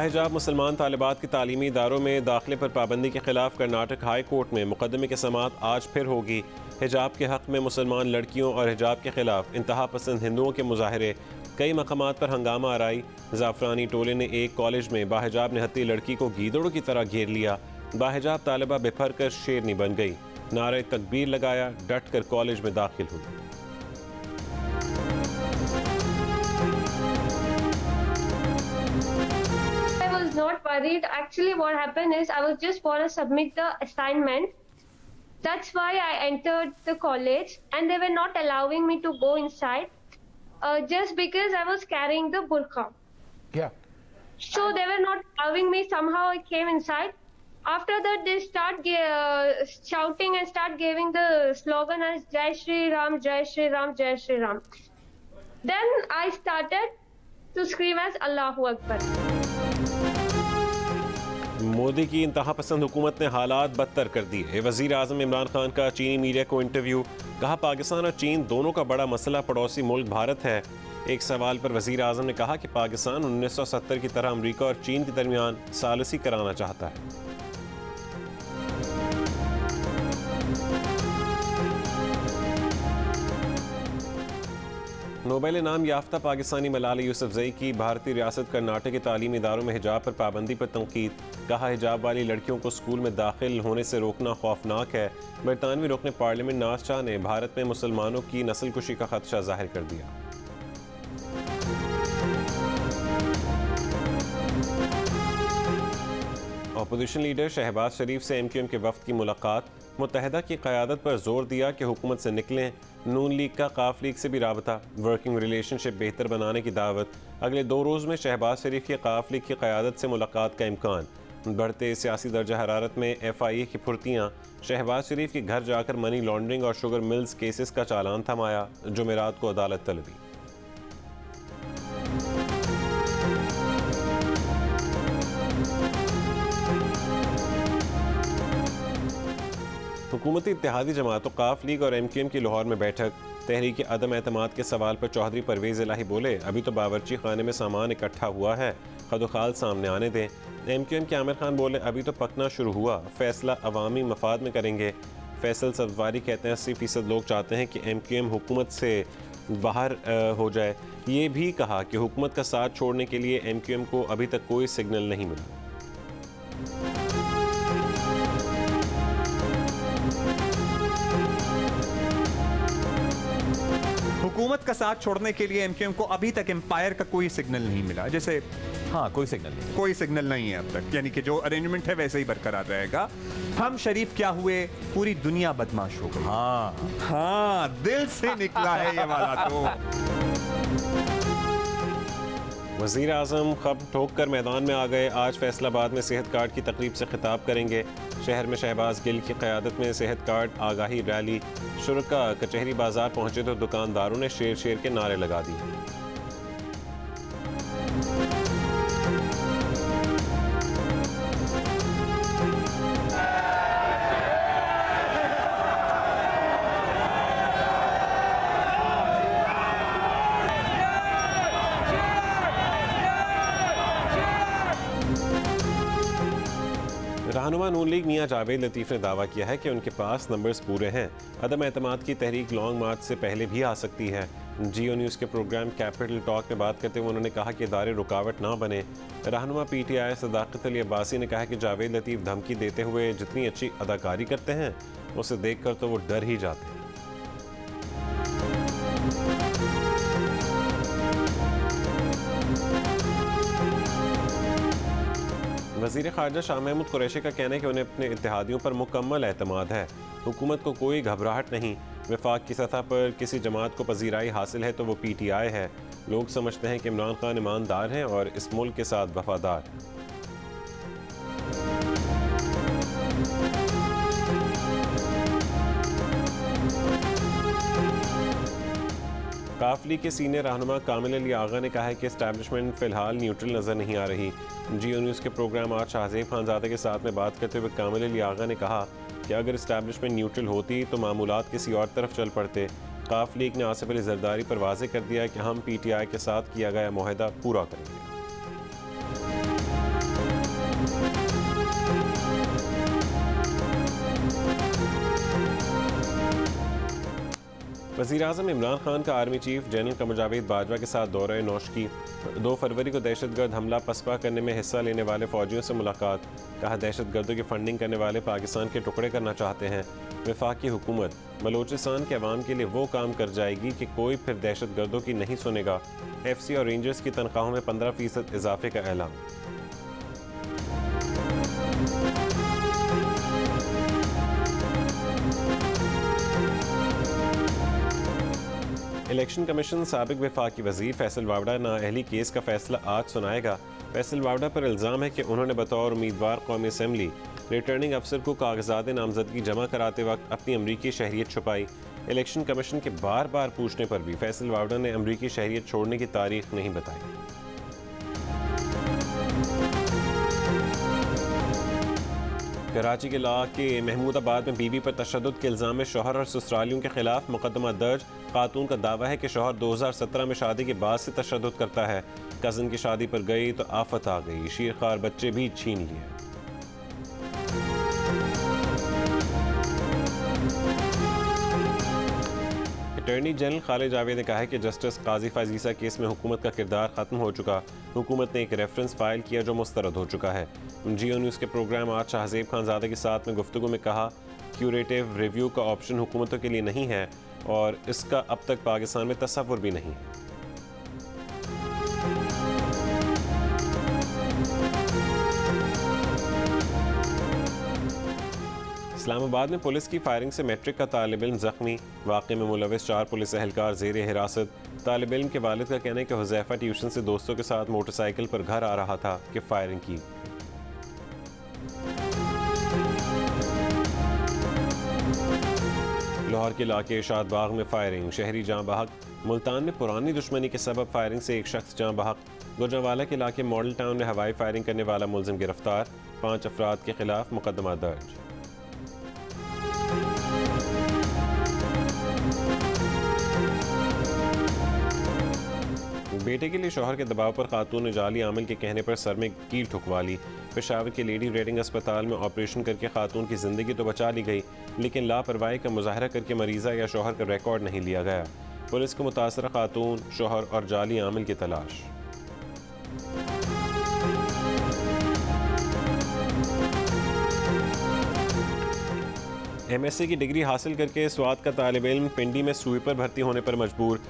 बाहिजाब मुसलमान तालिबात की तालीमी इदारों में दाखिले पर पाबंदी के खिलाफ कर्नाटक हाई कोर्ट में मुकदमे की समाअत आज फिर होगी। हिजाब के हक़ में मुसलमान लड़कियों और हिजाब के खिलाफ इंतहा पसंद हिंदुओं के मुजाहरे, कई मकामात पर हंगामा आराई। जाफरानी टोले ने एक कॉलेज में बाहिजाब निहत्ती लड़की को गीदड़ों की तरह घेर लिया। बाहिजाब तालिबा बेफर कर शेरनी बन गई, नारे तकबीर लगाया, डट कर कॉलेज में दाखिल हुई। Not worried. Actually, what happened is I was just want to submit the assignment. That's why I entered the college, and they were not allowing me to go inside, just because I was carrying the burqa. Yeah. So they were not allowing me. Somehow I came inside. After that, they start shouting and start giving the slogan as Jai Shri Ram, Jai Shri Ram, Jai Shri Ram. Then I started to scream as Allahu Akbar. Modi की इंतहा पसंद हुकूमत ने हालात बदतर कर दिए। वज़ीर आज़म इमरान खान का चीनी मीडिया को इंटरव्यू, कहा पाकिस्तान और चीन दोनों का बड़ा मसला पड़ोसी मुल्क भारत है। एक सवाल पर वज़ीर आज़म ने कहा कि पाकिस्तान 1970 की तरह अमरीका और चीन के दरमियान सालसी कराना चाहता है। नोबेल इनाम याफ्ता पाकिस्तानी मलाला यूसुफजई की भारतीय रियासत कर्नाटक के तालीमी इदारों में हिजाब पर पाबंदी पर तनकीद, कहा हिजाब वाली लड़कियों को स्कूल में दाखिल होने से रोकना खौफनाक है। बरतानवी रुकन पार्लियामेंट नाज शाह ने भारत में मुसलमानों की नस्ल कुशी का खदशा जाहिर कर दिया। अपोजिशन लीडर शहबाज शरीफ से MQM के वफ्द की मुलाकात, मुत्तहदा की क़यादत पर जोर दिया कि हुकूमत से निकलें। नून लीग का काफ लीग से भी राबता, वर्किंग रिलेशनशिप बेहतर बनाने की दावत। अगले 2 रोज़ में शहबाज शरीफ की काफ लीग की क़यादत से मुलाकात का इम्कान। बढ़ते सियासी दर्जा हरारत में FIA की फुर्तियाँ, शहबाज शरीफ के घर जाकर मनी लॉन्ड्रिंग और शुगर मिल्स केसेस का चालान थमाया, जुमेरात को अदालत तलबी। हुकूमती इत्तेहादी जमातों काफ लीग और MQM की लाहौर में बैठक, तहरीक अदम एतमाद के सवाल पर चौधरी परवेज़ इलाही बोले, अभी तो बावर्ची खाने में सामान इकट्ठा हुआ है, खदोखाल सामने आने दें। MQM के आमिर खान बोले, अभी तो पकना शुरू हुआ, फैसला अवामी मफाद में करेंगे। फैसल सब्जवारी कहते हैं 80% लोग चाहते हैं कि MQM हुकूमत से बाहर हो जाए। ये भी कहा कि हुकूमत का साथ छोड़ने के लिए MQM को अभी तक कोई सिग्नल नहीं मिला। हुकूमत का साथ छोड़ने के लिए MQM को अभी तक एम्पायर का कोई सिग्नल नहीं मिला। जैसे कोई सिग्नल नहीं है अब तक, यानी कि जो अरेंजमेंट है वैसे ही बरकरार रहेगा। हम शरीफ क्या हुए, पूरी दुनिया बदमाश हो गई। हाँ, दिल से निकला है ये वाला तो। वज़ीर आज़म खब ठोक कर मैदान में आ गए। आज फैसलाबाद में सेहत कार्ड की तकरीब से खिताब करेंगे। शहर में शहबाज गिल की क़यादत में सेहत कार्ड आगाही रैली। शुरका कचहरी बाजार पहुंचे तो दुकानदारों ने शेर शेर के नारे लगा दिए। रहनुमा नून लीग मियां जावेद लतीफ़ ने दावा किया है कि उनके पास नंबर्स पूरे हैं। अदम एतमाद की तहरीक लॉन्ग मार्च से पहले भी आ सकती है। जियो न्यूज़ के प्रोग्राम कैपिटल टॉक में बात करते हुए उन्होंने कहा कि इदारे रुकावट ना बने। रहनुमा PTI सदाकत अली अब्बासी ने कहा कि जावेद लतीफ़ धमकी देते हुए जितनी अच्छी अदाकारी करते हैं, उसे देख कर तो वो डर ही जाते हैं। वज़ीर ख़ारजा शाह महमूद कुरैशी का कहना है कि उन्हें अपने इत्तेहादियों पर मुकम्मल एतमाद है। हुकूमत को कोई घबराहट नहीं। वफाक की सतह पर किसी जमात को पजीराई हासिल है तो वो PTI है। लोग समझते हैं कि इमरान खान ईमानदार हैं और इस मुल्क के साथ वफादार हैं। काफली के सीनियर रहनुमा कामिल अली आगा ने कहा है कि एस्टैब्लिशमेंट फ़िलहाल न्यूट्रल नज़र नहीं आ रही। जियो न्यूज़ के प्रोग्राम आज शाहज़ेब खानज़ादा के साथ में बात करते हुए कामिल अली आगा ने कहा कि अगर एस्टैब्लिशमेंट न्यूट्रल होती तो मामूलात किसी और तरफ चल पड़ते। काफ लीग ने आसिफ अली जरदारी पर वाज़ेह कर दिया कि हम PTI के साथ किया गया मुआहदा पूरा करेंगे। वज़ीर-ए-आज़म इमरान खान का army chief general Qamar Javed Bajwa के साथ दौरा नौशकी। 2 फरवरी को दहशतगर्द हमला पसपा करने में हिस्सा लेने वाले फ़ौजियों से मुलाकात। कहा दहशतगर्दों की फंडिंग करने वाले पाकिस्तान के टुकड़े करना चाहते हैं। वफाकी हुकूमत बलूचिस्तान के अवाम के लिए वो काम कर जाएगी कि कोई फिर दहशतगर्दों की नहीं सुनेगा। FC और रेंजर्स की तनख्वाहों में 15% इजाफे का ऐलान। इलेक्शन कमीशन साबिक वफाकी वजीर फैसल वावड़ा नाअहली केस का फैसला आज सुनाएगा। फैसल वावड़ा पर इल्ज़ाम है कि उन्होंने बतौर उम्मीदवार कौमी असम्बली रिटर्निंग अफसर को कागजात नामजदगी जमा कराते वक्त अपनी अमरीकी शहरियत छुपाई। इलेक्शन कमीशन के बार बार पूछने पर भी फैसल वावड़ा ने अमरीकी शहरियत छोड़ने की तारीख नहीं बताई। कराची के इलाके महमूदाबाद में बीवी पर तशद्दुद के इल्ज़ाम में शौहर और ससुरालियों के खिलाफ मुकदमा दर्ज। खातून का दावा है कि शौहर 2017 में शादी के बाद से तशद्दुद करता है। कज़न की शादी पर गई तो आफत आ गई, शीरखार बच्चे भी छीन लिए। अटॉर्नी जनरल खालिद जावेद ने कहा है कि जस्टिस काजी फाजीसा केस में हुकूमत का किरदार ख़त्म हो चुका। हुकूमत ने एक रेफरेंस फाइल किया जो मुस्तरद हो चुका है। जियो न्यूज़ के प्रोग्राम आज शाहजेब खानजादे के साथ में गुफ्तगू में कहा क्यूरेटिव रिव्यू का ऑप्शन हुकूमतों के लिए नहीं है और इसका अब तक पाकिस्तान में तसव्वुर भी नहीं है। इस्लामाबाद में पुलिस की फायरिंग से मैट्रिक का तालिब इल्म जख्मी। वाक़े में मुलविस 4 पुलिस एहलकार ज़ेर हिरासत। तालिब इल्म के वालिद का कहना है कि हुज़ैफा ट्यूशन से दोस्तों के साथ मोटरसाइकिल पर घर आ रहा था कि फायरिंग की। लाहौर के इलाके इरशाद बाग में फायरिंग, शहरी जाँ बहक। मुल्तान में पुरानी दुश्मनी के सबब फायरिंग से एक शख्स जाँ बहक। गुजरांवाला के इलाके मॉडल टाउन में हवाई फायरिंग करने वाला मुलजिम गिरफ्तार। 5 अफराद के खिलाफ मुकदमा दर्ज। बेटे के लिए शौहर के दबाव पर खातून ने जाली आमिल के कहने पर सर में कील ठुकवा ली। पेशावर के लेडी रेडिंग अस्पताल में ऑपरेशन करके खातून की जिंदगी तो बचा ली गई, लेकिन लापरवाही का मुजाहरा करके मरीज़ा या शौहर का रिकॉर्ड नहीं लिया गया। पुलिस को मुतासरा खातून, शौहर और जाली आमिल की तलाश। MSc की डिग्री हासिल करके स्वात का तालिब इल्म पिंडी में स्वीपर भर्ती होने पर मजबूर।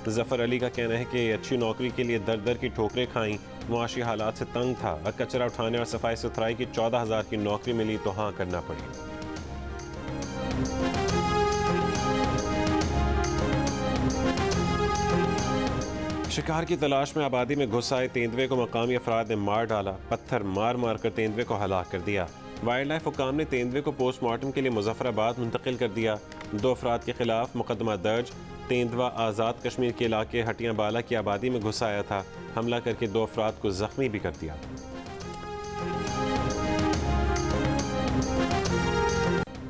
जफ़र अली का कहना है कि अच्छी नौकरी के लिए दर दर की ठोकरें खाईं, मुआशी हालात से तंग था। कचरा उठाने और सफाई सुथराई की 14,000 की नौकरी मिली तो हाँ करना पड़ी। शिकार की तलाश में आबादी में घुस आए तेंदुए को मकामी अफराद ने मार डाला। पत्थर मार मार कर तेंदुए को हलाक कर दिया। वाइल्ड लाइफ हुकाम ने तेंदुए को पोस्टमार्टम के लिए मुजफ्फराबाद मुंतकिल कर दिया। 2 अफराद के खिलाफ मुकदमा दर्ज। तेंदुआ आज़ाद कश्मीर के इलाके हटियां बाला की आबादी में घुस आया था। हमला करके 2 अफराद को जख्मी भी कर दिया।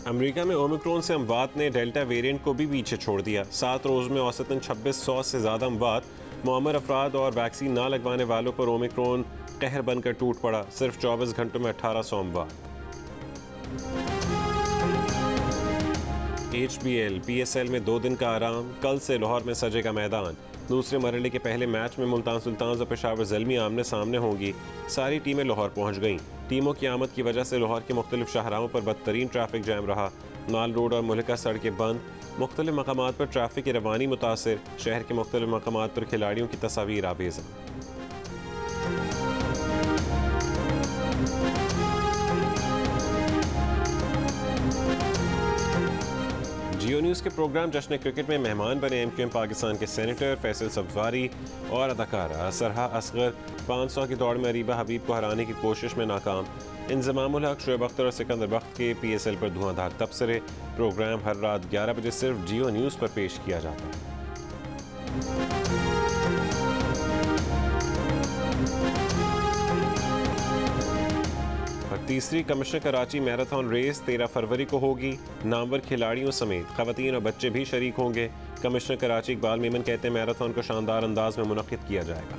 अमेरिका में ओमिक्रॉन से अमवात ने डेल्टा वेरिएंट को भी पीछे छोड़ दिया। 7 रोज़ में औसतन 2600 से ज़्यादा अमवात। मुअम्मर अफराद और वैक्सीन ना लगवाने वालों पर ओमिक्रॉन कहर बनकर टूट पड़ा। सिर्फ 24 घंटों में 1800 अमवात। HBL PSL में 2 दिन का आराम। कल से लाहौर में सजेगा मैदान। दूसरे मरहले के पहले मैच में मुल्तान सुल्तान और पेशावर ज़ल्मी आमने सामने होंगी। सारी टीमें लाहौर पहुंच गईं। टीमों की आमद की वजह से लाहौर के मुख्तलिफ शाहराहों पर बदतरीन ट्रैफिक जैम रहा। नाल रोड और मुल्का सड़कें बंद। मुख्तलिफ मकामात पर ट्रैफिक की रवानी मुतासिर। शहर के मुख्तलिफ मकामात पर खिलाड़ियों की तस्वीर आवेज़। जियो न्यूज़ के प्रोग्राम जश्न क्रिकेट में मेहमान बने MQM पाकिस्तान के सेनेटर फैसल सब्ज़वारी और अदाकारा सरहा असगर। 500 की दौड़ में अरीबा हबीब को हराने की कोशिश में नाकाम। इंज़मामुल हक, शोएब अख्तर और सिकंदर बख्त के PSL पर धुआंधार तबसरे। प्रोग्राम हर रात 11 बजे सिर्फ जियो न्यूज़ पर पेश किया जाता है। तीसरी कमिश्नर कराची मैराथन रेस 13 फरवरी को होगी। नामवर खिलाड़ियों समेत ख़वातीन और बच्चे भी शरीक होंगे। कमिश्नर कराची इकबाल मेमन कहते हैं मैराथन को शानदार अंदाज में मुनक्किद किया जाएगा।